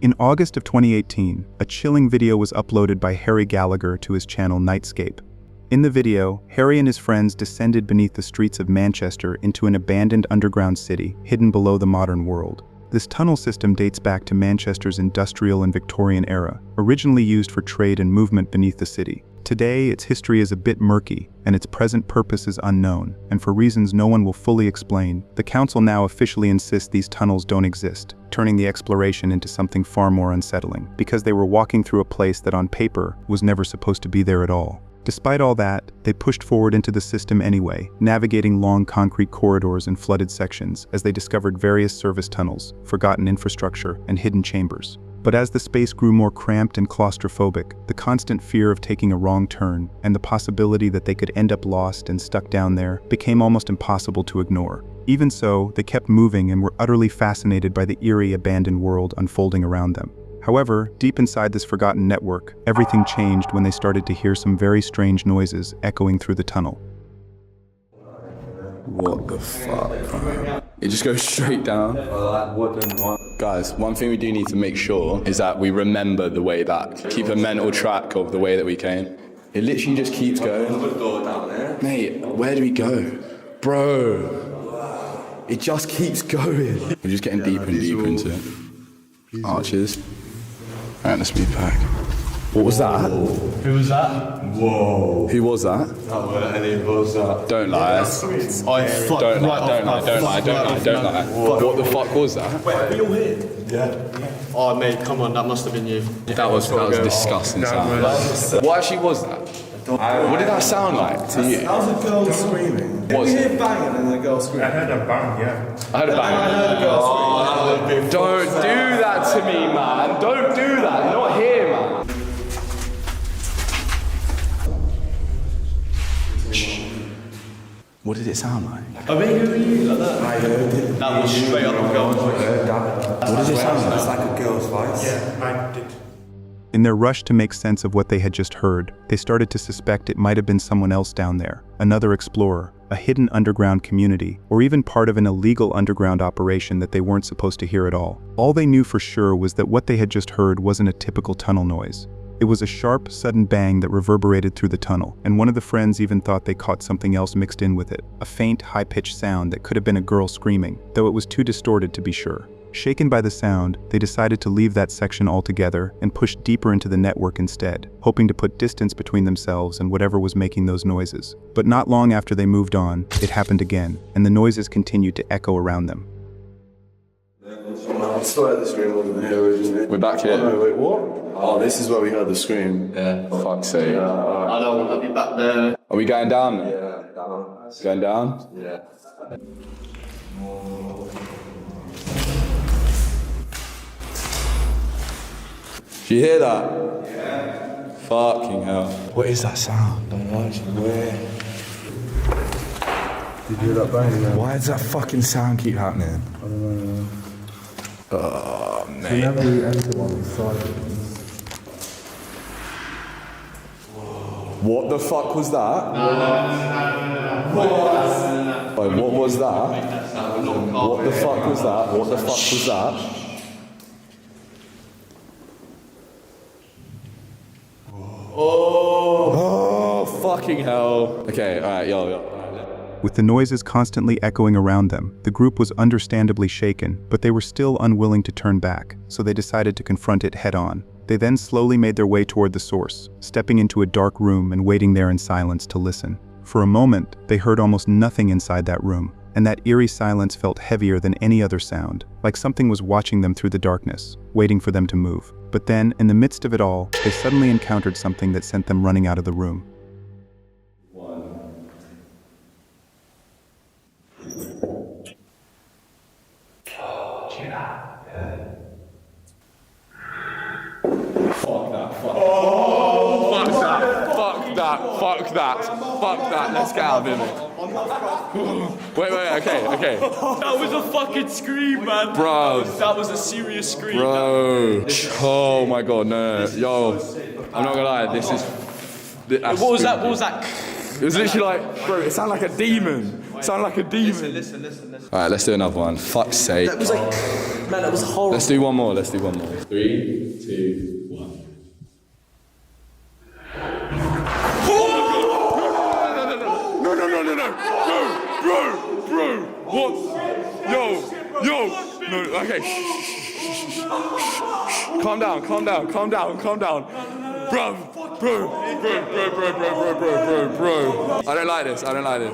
In August of 2018, a chilling video was uploaded by Harry Gallagher to his channel Nightscape. In the video, Harry and his friends descended beneath the streets of Manchester into an abandoned underground city hidden below the modern world. This tunnel system dates back to Manchester's industrial and Victorian era, originally used for trade and movement beneath the city. Today, its history is a bit murky, and its present purpose is unknown, and for reasons no one will fully explain, the council now officially insists these tunnels don't exist, turning the exploration into something far more unsettling, because they were walking through a place that on paper was never supposed to be there at all. Despite all that, they pushed forward into the system anyway, navigating long concrete corridors and flooded sections as they discovered various service tunnels, forgotten infrastructure, and hidden chambers. But as the space grew more cramped and claustrophobic, the constant fear of taking a wrong turn and the possibility that they could end up lost and stuck down there became almost impossible to ignore. Even so, they kept moving and were utterly fascinated by the eerie abandoned world unfolding around them. However, deep inside this forgotten network, everything changed when they started to hear some very strange noises echoing through the tunnel. What the fuck? It just goes straight down. Guys, one thing we do need to make sure is that we remember the way back. Keep a mental track of the way that we came. It literally just keeps going. Mate, where do we go? Bro, it just keeps going. We're just getting deeper and deeper into it. Arches. Alright, let's move back. What was that? Who was that? Whoa. Who was that? Don't lie. Don't lie. What the fuck was that? Wait, are we all here? Yeah. Oh mate, come on, that must have been you. That was disgusting sound. What actually was that? What did that sound like to you? That was a girl screaming. Did you hear banging and the girl screaming? I heard a bang, yeah. I heard a bang. I heard a girl screaming. Don't do that to me, man. Don't do that. You're not here, man. What did it sound like? I mean, who are you like that? I heard it. That was straight up a girl. I heard that. What does it sound like? It's like a girl's voice. Yeah, I did. In their rush to make sense of what they had just heard, they started to suspect it might have been someone else down there, another explorer, a hidden underground community, or even part of an illegal underground operation that they weren't supposed to hear at all. All they knew for sure was that what they had just heard wasn't a typical tunnel noise. It was a sharp, sudden bang that reverberated through the tunnel, and one of the friends even thought they caught something else mixed in with it, a faint, high-pitched sound that could have been a girl screaming, though it was too distorted to be sure. Shaken by the sound, they decided to leave that section altogether and push deeper into the network instead, hoping to put distance between themselves and whatever was making those noises. But not long after they moved on, it happened again, and the noises continued to echo around them. I swear the scream wasn't here originally. We're back here. Oh, wait, what? Oh, this is where we heard the scream. Yeah, for fuck's sake. I don't want to be back there. Are we going down? Yeah, down. Going down? Yeah. Do you hear that? Yeah. Fucking hell. What is that sound? Don't know, where? Did you hear that bang? Yeah. Why does that fucking sound keep happening? I don't know. Oh, mate. Whenever we enter one, we silence. What the fuck was that? Wait, what was that? What the fuck was that? What the fuck was that? Oh, fucking hell. Okay, alright, yo. With the noises constantly echoing around them, the group was understandably shaken, but they were still unwilling to turn back, so they decided to confront it head-on. They then slowly made their way toward the source, stepping into a dark room and waiting there in silence to listen. For a moment, they heard almost nothing inside that room, and that eerie silence felt heavier than any other sound, like something was watching them through the darkness, waiting for them to move. But then, in the midst of it all, they suddenly encountered something that sent them running out of the room. Fuck that, let's get out of here. Wait, okay. That was a fucking scream, man. Bro. That was a serious scream. Bro. Oh my god, no. Yo, I'm not gonna lie, this is... What was that? It was literally like, bro, it sounded like a demon. It sounded like a demon. Listen. Alright, let's do another one. Fuck's sake. That was like... Man, it was horrible. Let's do one more. 3, 2, 1. Bro, what? Yo, no, okay, shh. Calm down. Bro. I don't like this.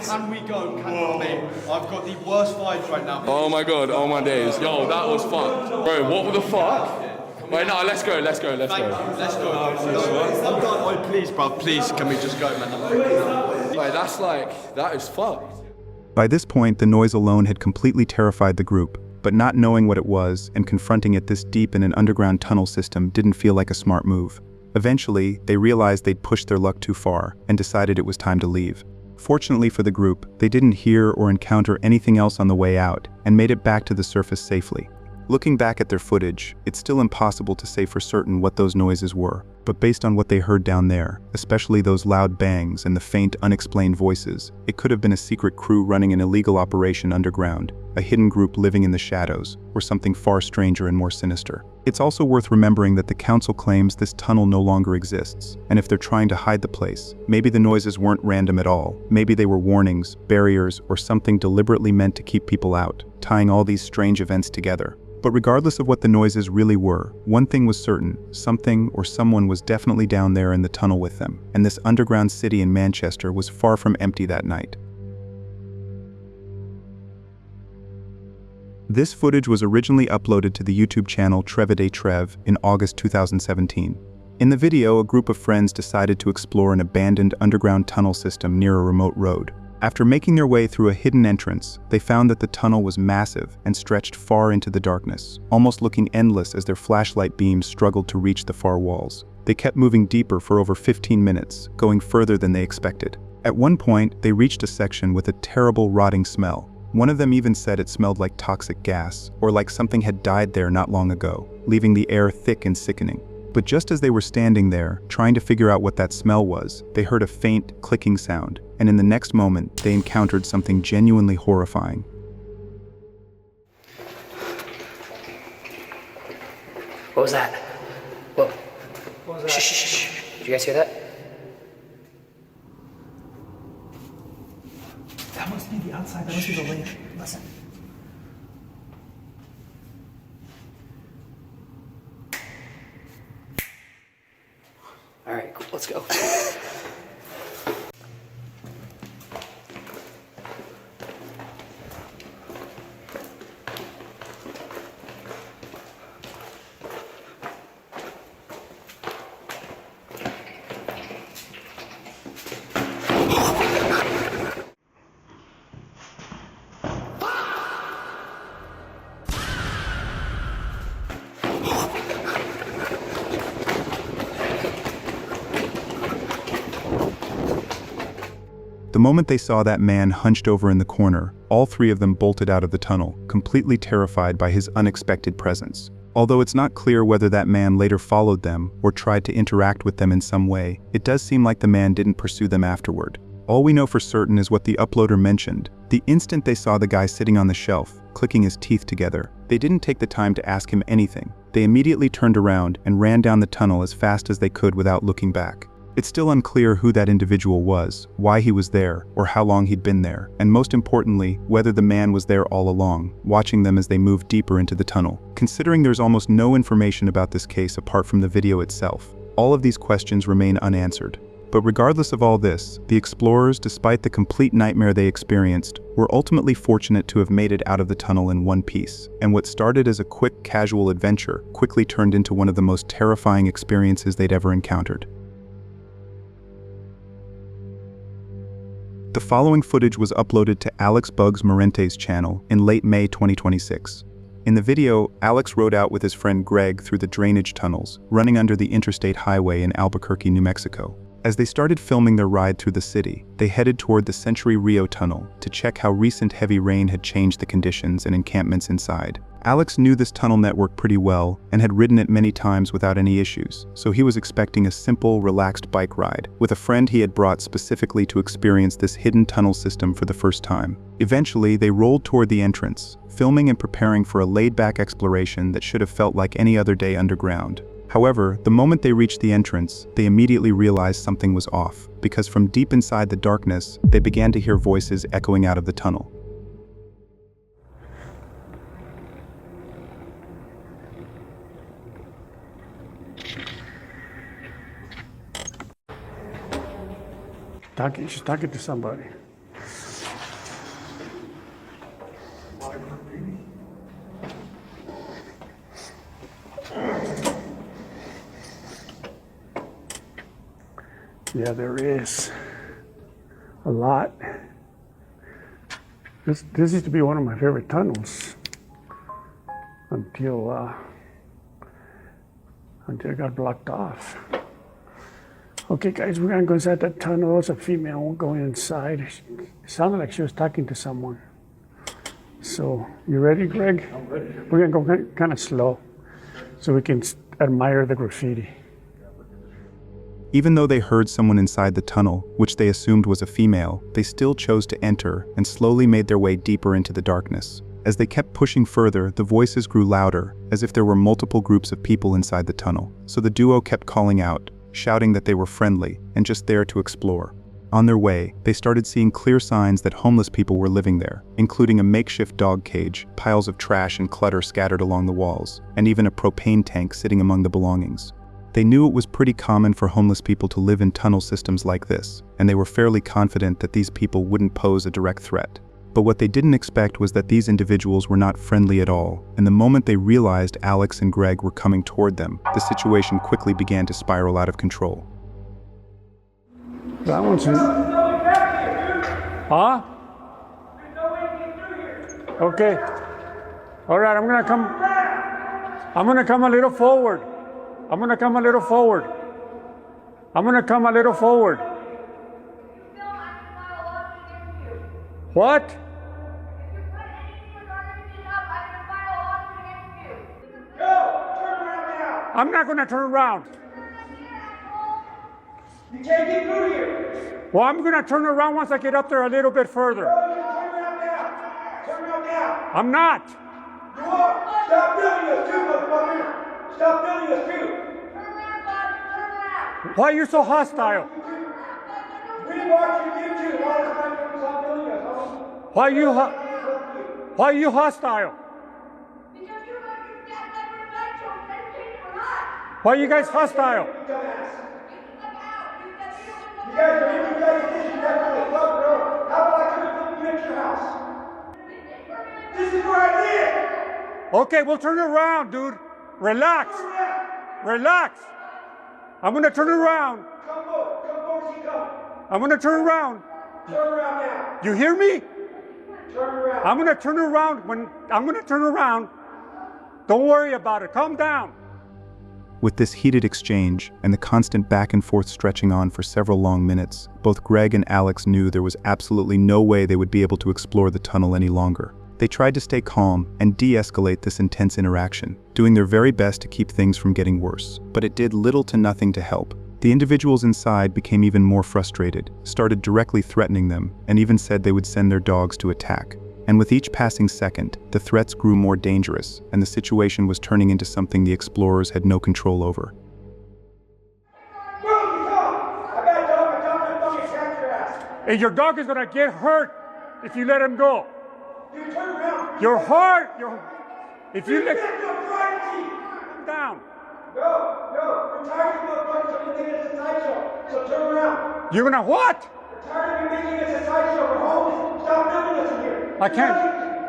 Can we go? I've got the worst vibes right now. Oh my god, oh my days. Yo, that was fucked. Bro, what the fuck? Wait, no, let's go. Let's go. I'm done. Oh, please, bro. Please, can we just go, man? Wait, that is fucked. By this point, the noise alone had completely terrified the group, but not knowing what it was and confronting it this deep in an underground tunnel system didn't feel like a smart move. Eventually, they realized they'd pushed their luck too far and decided it was time to leave. Fortunately for the group, they didn't hear or encounter anything else on the way out and made it back to the surface safely. Looking back at their footage, it's still impossible to say for certain what those noises were, but based on what they heard down there, especially those loud bangs and the faint, unexplained voices, it could have been a secret crew running an illegal operation underground, a hidden group living in the shadows, or something far stranger and more sinister. It's also worth remembering that the council claims this tunnel no longer exists, and if they're trying to hide the place, maybe the noises weren't random at all. Maybe they were warnings, barriers, or something deliberately meant to keep people out, tying all these strange events together. But regardless of what the noises really were, one thing was certain: something or someone was definitely down there in the tunnel with them, and this underground city in Manchester was far from empty that night. This footage was originally uploaded to the YouTube channel WW2 in August 2017. In the video, a group of friends decided to explore an abandoned underground tunnel system near a remote road. After making their way through a hidden entrance, they found that the tunnel was massive and stretched far into the darkness, almost looking endless as their flashlight beams struggled to reach the far walls. They kept moving deeper for over 15 minutes, going further than they expected. At one point, they reached a section with a terrible rotting smell. One of them even said it smelled like toxic gas, or like something had died there not long ago, leaving the air thick and sickening. But just as they were standing there, trying to figure out what that smell was, they heard a faint, clicking sound, and in the next moment, they encountered something genuinely horrifying. What was that? What was that? Shh. Did you guys hear that? That must be the outside. That must be the lake. Listen. All right, cool. Let's go. The moment they saw that man hunched over in the corner, all three of them bolted out of the tunnel, completely terrified by his unexpected presence. Although it's not clear whether that man later followed them or tried to interact with them in some way, it does seem like the man didn't pursue them afterward. All we know for certain is what the uploader mentioned. The instant they saw the guy sitting on the shelf, clicking his teeth together, they didn't take the time to ask him anything. They immediately turned around and ran down the tunnel as fast as they could without looking back. It's still unclear who that individual was, why he was there, or how long he'd been there, and most importantly, whether the man was there all along, watching them as they moved deeper into the tunnel. Considering there's almost no information about this case apart from the video itself, all of these questions remain unanswered. But regardless of all this, the explorers, despite the complete nightmare they experienced, were ultimately fortunate to have made it out of the tunnel in one piece, and what started as a quick, casual adventure quickly turned into one of the most terrifying experiences they'd ever encountered. The following footage was uploaded to Alex Bugs Morente's channel in late May 2026. In the video, Alex rode out with his friend Greg through the drainage tunnels, running under the interstate highway in Albuquerque, New Mexico. As they started filming their ride through the city, they headed toward the Century Rio Tunnel to check how recent heavy rain had changed the conditions and encampments inside. Alex knew this tunnel network pretty well and had ridden it many times without any issues, so he was expecting a simple, relaxed bike ride with a friend he had brought specifically to experience this hidden tunnel system for the first time. Eventually, they rolled toward the entrance, filming and preparing for a laid-back exploration that should have felt like any other day underground. However, the moment they reached the entrance, they immediately realized something was off, because from deep inside the darkness, they began to hear voices echoing out of the tunnel. She's talking to somebody. Yeah, there is a lot. This used to be one of my favorite tunnels until it got blocked off. Okay, guys, we're gonna go inside that tunnel. There's a female going inside. It sounded like she was talking to someone. So, you ready, Greg? I'm ready. We're gonna go kind of slow so we can admire the graffiti. Even though they heard someone inside the tunnel, which they assumed was a female, they still chose to enter and slowly made their way deeper into the darkness. As they kept pushing further, the voices grew louder, as if there were multiple groups of people inside the tunnel. So the duo kept calling out, shouting that they were friendly and just there to explore. On their way, they started seeing clear signs that homeless people were living there, including a makeshift dog cage, piles of trash and clutter scattered along the walls, and even a propane tank sitting among the belongings. They knew it was pretty common for homeless people to live in tunnel systems like this, and they were fairly confident that these people wouldn't pose a direct threat. But what they didn't expect was that these individuals were not friendly at all, and the moment they realized Alex and Greg were coming toward them, the situation quickly began to spiral out of control. That one's in. Huh? Okay. All right, I'm gonna come a little forward. I'm gonna come a little forward. What? I'm not gonna turn around. You can't get through here. Well, I'm gonna turn around once I get up there a little bit further. Turn around now. Turn around now. I'm not. You are. Stop building us too, motherfucker. Stop building us too. Turn around, bud. Turn around. Why are you so hostile? We watch you too. Why is my stop building us? Why are you hostile? Because you're like your dad never liked you. Educated or not. Why are you guys hostile? You guys are in your guys' kitchen. That's what the fuck, bro. How about I come and put you at your house? This is where I live. Okay, we'll turn around, dude. Relax. Relax. I'm gonna turn around. Come forward, you come. I'm gonna turn around. Turn around now. You hear me? Turn around. I'm gonna turn around. Don't worry about it. Calm down. With this heated exchange and the constant back and forth stretching on for several long minutes, both Greg and Alex knew there was absolutely no way they would be able to explore the tunnel any longer. They tried to stay calm and de-escalate this intense interaction, doing their very best to keep things from getting worse, but it did little to nothing to help. The individuals inside became even more frustrated, started directly threatening them, and even said they would send their dogs to attack. And with each passing second, the threats grew more dangerous, and the situation was turning into something the explorers had no control over. And your dog is gonna get hurt if you let him go. Dude, turn around. Your heart, if you let him down. No, we're tired of motherfuckers so making this a sideshow. So turn around. You're gonna what? We're tired of you making this a sideshow. We're homeless. Stop building us in here. I can't.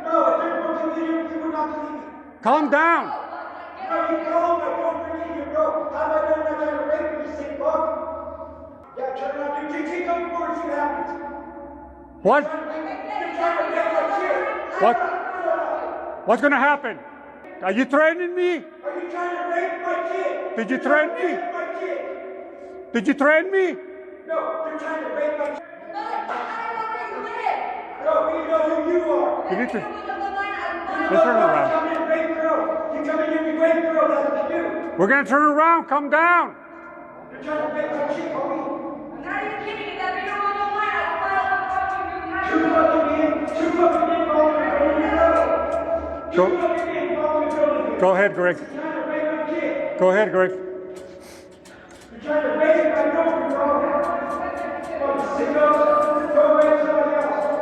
No, if there's no video, you would not believe me. Calm down. No, you call my phone ringing here, bro. How am I not trying to rape you, you sick fuck? Yeah, turn around, dude. Keep coming forward, see what happens. What? You're trying to make my shit. What? What's gonna happen? Are you threatening me? Are you trying to rape my kid? Did you threaten me? My kid. Did you threaten me? No, you're trying to rape my kid. No, we know who you are. You need to. You're Let's turn around. Come in and rape You come and give me great girl, that's what you do. We're gonna turn around, come down. You're trying to make my chick, homie. I'm not even kidding. If that video goes online, I will file a fucking Two fucking men involved in the Go, building. go ahead, Greg. You're trying to rape my kid. Go ahead, Greg. You're trying to rape my girlfriend, bro. Fucking sickos. Go rape somebody else.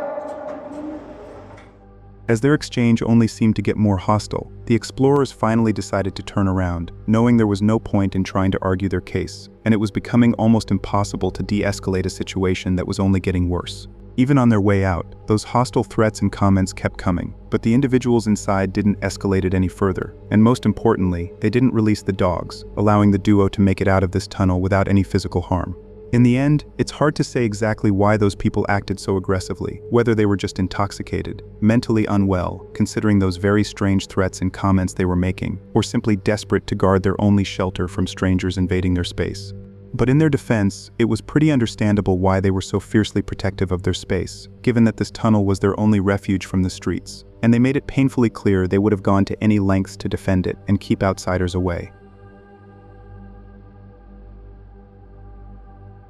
As their exchange only seemed to get more hostile, the explorers finally decided to turn around, knowing there was no point in trying to argue their case, and it was becoming almost impossible to de-escalate a situation that was only getting worse. Even on their way out, those hostile threats and comments kept coming, but the individuals inside didn't escalate it any further, and most importantly, they didn't release the dogs, allowing the duo to make it out of this tunnel without any physical harm. In the end, it's hard to say exactly why those people acted so aggressively, whether they were just intoxicated, mentally unwell, considering those very strange threats and comments they were making, or simply desperate to guard their only shelter from strangers invading their space. But in their defense, it was pretty understandable why they were so fiercely protective of their space, given that this tunnel was their only refuge from the streets, and they made it painfully clear they would have gone to any lengths to defend it and keep outsiders away.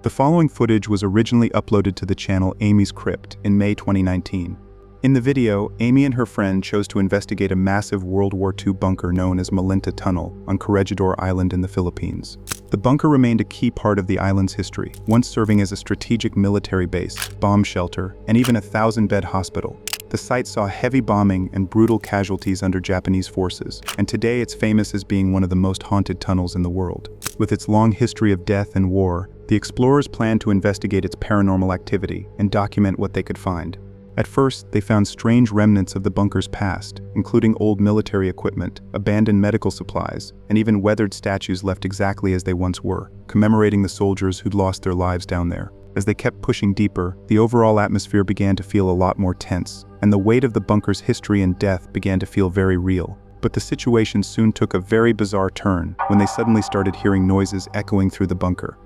The following footage was originally uploaded to the channel Amy's Crypt in May 2019. In the video, Amy and her friend chose to investigate a massive World War II bunker known as Malinta Tunnel on Corregidor Island in the Philippines. The bunker remained a key part of the island's history, once serving as a strategic military base, bomb shelter, and even a 1,000-bed hospital. The site saw heavy bombing and brutal casualties under Japanese forces, and today it's famous as being one of the most haunted tunnels in the world. With its long history of death and war, the explorers planned to investigate its paranormal activity and document what they could find. At first, they found strange remnants of the bunker's past, including old military equipment, abandoned medical supplies, and even weathered statues left exactly as they once were, commemorating the soldiers who'd lost their lives down there. As they kept pushing deeper, the overall atmosphere began to feel a lot more tense, and the weight of the bunker's history and death began to feel very real. But the situation soon took a very bizarre turn when they suddenly started hearing noises echoing through the bunker.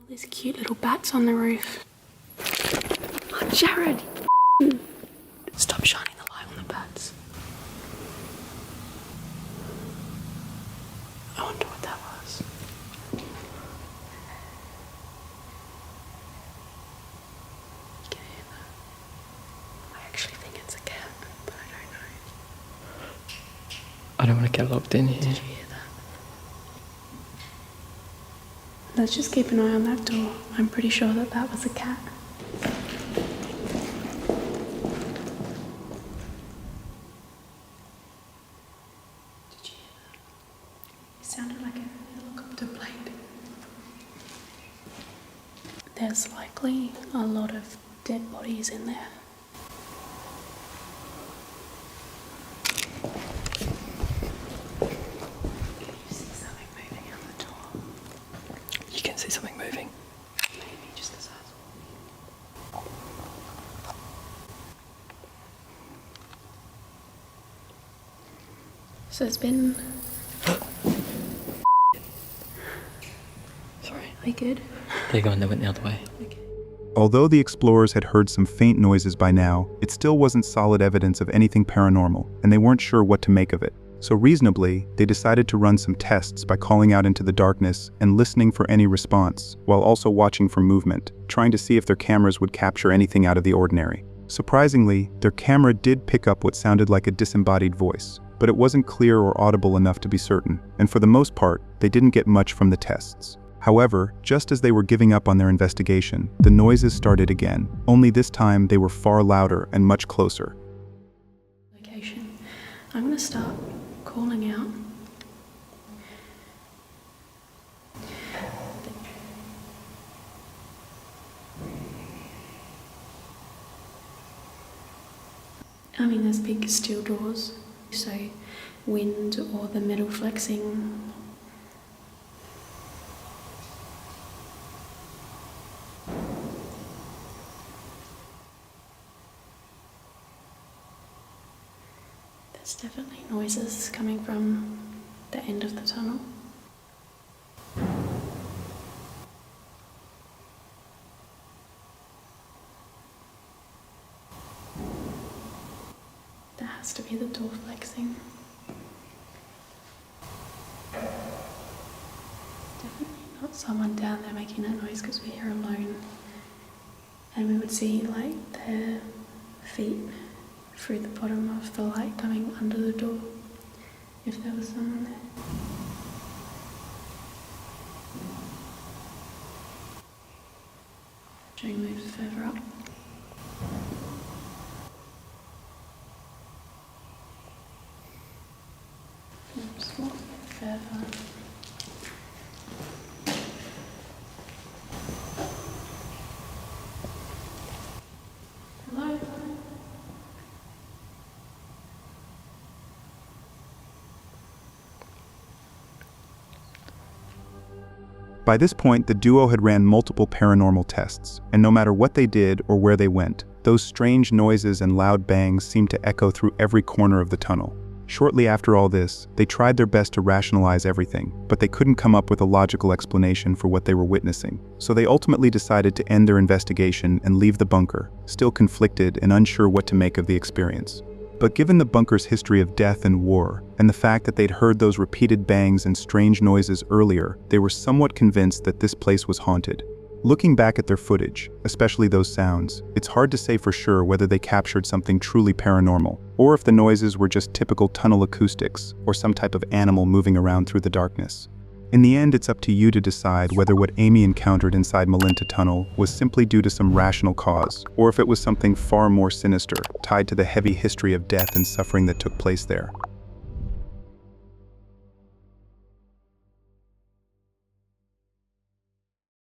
There's cute little bats on the roof. Oh, Jared! Stop shining the light on the bats. I wonder what that was. You can hear that? I actually think it's a cat, but I don't know. I don't want to get locked in here. Did you hear that? Let's just keep an eye on that door. I'm pretty sure that that was a cat. Did you hear that? It sounded like a helicopter plane. There's likely a lot of dead bodies in there. You can see something moving. Maybe just the size. So it's been... Sorry. Are you good? They're going, they went the other way. Okay. Although the explorers had heard some faint noises by now, it still wasn't solid evidence of anything paranormal, and they weren't sure what to make of it. So reasonably, they decided to run some tests by calling out into the darkness and listening for any response, while also watching for movement, trying to see if their cameras would capture anything out of the ordinary. Surprisingly, their camera did pick up what sounded like a disembodied voice, but it wasn't clear or audible enough to be certain, and for the most part, they didn't get much from the tests. However, just as they were giving up on their investigation, the noises started again, only this time they were far louder and much closer. Location. I'm gonna start calling out. I mean, there's big steel doors, so wind or the metal flexing. There's definitely noises coming from the end of the tunnel. That has to be the door flexing. someone down there making that noise because we're here alone. And we would see like their feet through the bottom of the light coming under the door if there was someone there. Should we move further up? Just walk further. Hello? By this point, the duo had ran multiple paranormal tests, and no matter what they did or where they went, those strange noises and loud bangs seemed to echo through every corner of the tunnel. Shortly after all this, they tried their best to rationalize everything, but they couldn't come up with a logical explanation for what they were witnessing. So they ultimately decided to end their investigation and leave the bunker, still conflicted and unsure what to make of the experience. But given the bunker's history of death and war, and the fact that they'd heard those repeated bangs and strange noises earlier, they were somewhat convinced that this place was haunted. Looking back at their footage, especially those sounds, it's hard to say for sure whether they captured something truly paranormal, or if the noises were just typical tunnel acoustics, or some type of animal moving around through the darkness. In the end, it's up to you to decide whether what Amy encountered inside Malinta Tunnel was simply due to some rational cause, or if it was something far more sinister, tied to the heavy history of death and suffering that took place there.